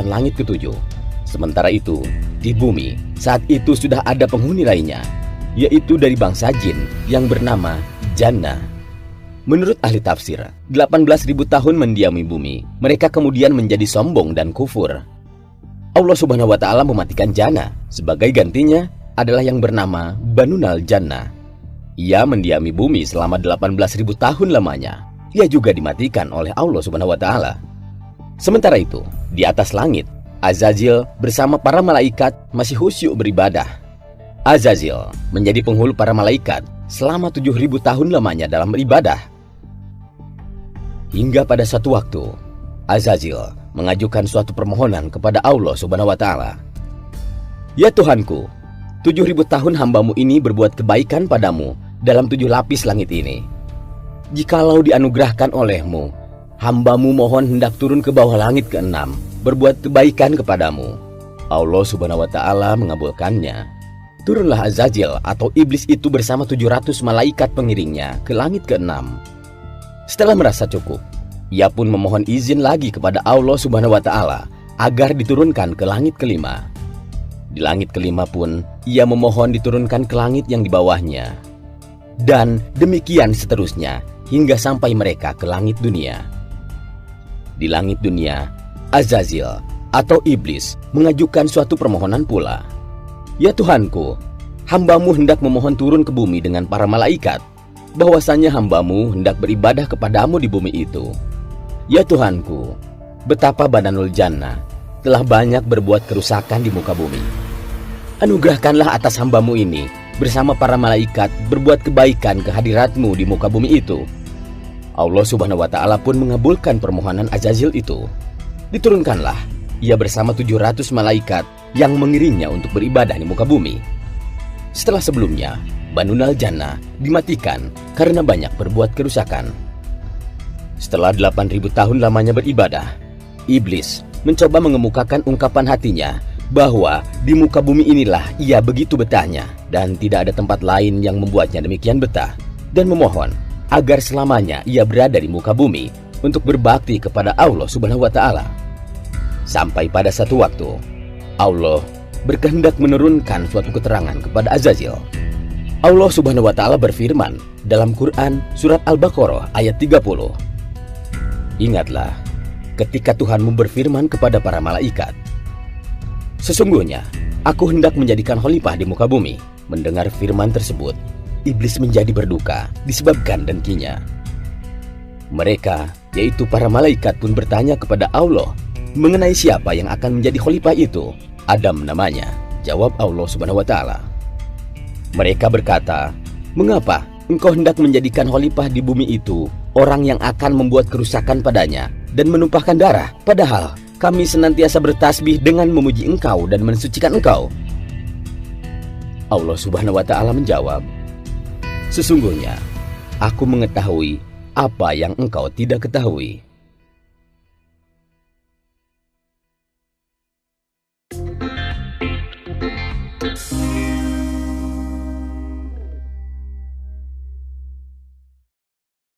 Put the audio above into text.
langit ketujuh. Sementara itu, di bumi saat itu sudah ada penghuni lainnya, yaitu dari bangsa jin yang bernama Janna. Menurut ahli tafsir, 18.000 tahun mendiami bumi, mereka kemudian menjadi sombong dan kufur. Allah Subhanahu wa Ta'ala mematikan Janna. Sebagai gantinya adalah yang bernama Banunal Janna. Ia mendiami bumi selama 18.000 tahun lamanya. Ia juga dimatikan oleh Allah Subhanahu wa Ta'ala. Sementara itu, di atas langit, Azazil bersama para malaikat masih khusyuk beribadah. Azazil menjadi penghulu para malaikat selama 7.000 tahun lamanya dalam beribadah. Hingga pada suatu waktu, Azazil mengajukan suatu permohonan kepada Allah Subhanahu wa Ta'ala. Ya Tuhanku, 7.000 tahun hambamu ini berbuat kebaikan padamu dalam 7 lapis langit ini. Jikalau dianugerahkan olehmu, hambamu mohon hendak turun ke bawah langit ke-6, berbuat kebaikan kepadamu. Allah Subhanahu wa Ta'ala mengabulkannya. Turunlah Azazil atau iblis itu bersama 700 malaikat pengiringnya ke langit ke-6. Setelah merasa cukup, ia pun memohon izin lagi kepada Allah Subhanahu wa Ta'ala agar diturunkan ke langit ke-5. Di langit ke-5 pun ia memohon diturunkan ke langit yang di bawahnya. Dan demikian seterusnya hingga sampai mereka ke langit dunia. Di langit dunia, Azazil atau iblis mengajukan suatu permohonan pula. Ya Tuhanku, hambamu hendak memohon turun ke bumi dengan para malaikat, bahwasanya hambamu hendak beribadah kepadamu di bumi itu. Ya Tuhanku, betapa Banunal Janna telah banyak berbuat kerusakan di muka bumi. Anugerahkanlah atas hambamu ini bersama para malaikat berbuat kebaikan ke hadiratmu di muka bumi itu. Allah Subhanahu wa Ta'ala pun mengabulkan permohonan Azazil itu. Diturunkanlah ia bersama 700 malaikat yang mengiringnya untuk beribadah di muka bumi. Setelah sebelumnya, Banunal Janna dimatikan karena banyak berbuat kerusakan. Setelah 8.000 tahun lamanya beribadah, iblis mencoba mengemukakan ungkapan hatinya bahwa di muka bumi inilah ia begitu betahnya dan tidak ada tempat lain yang membuatnya demikian betah, dan memohon agar selamanya ia berada di muka bumi untuk berbakti kepada Allah Subhanahu wa Ta'ala. Sampai pada satu waktu, Allah berkehendak menurunkan suatu keterangan kepada Azazil. Allah Subhanahu wa Ta'ala berfirman dalam Quran surat Al-Baqarah ayat 30. Ingatlah ketika Tuhanmu berfirman kepada para malaikat, sesungguhnya aku hendak menjadikan khalifah di muka bumi. Mendengar firman tersebut, iblis menjadi berduka disebabkan dengkinya. Mereka, yaitu para malaikat pun bertanya kepada Allah mengenai siapa yang akan menjadi khalifah itu. Adam namanya, jawab Allah Subhanahu wa Ta'ala. Mereka berkata, mengapa engkau hendak menjadikan khalifah di bumi itu orang yang akan membuat kerusakan padanya dan menumpahkan darah, padahal kami senantiasa bertasbih dengan memuji engkau dan mensucikan engkau? Allah Subhanahu wa Ta'ala menjawab, sesungguhnya aku mengetahui apa yang engkau tidak ketahui.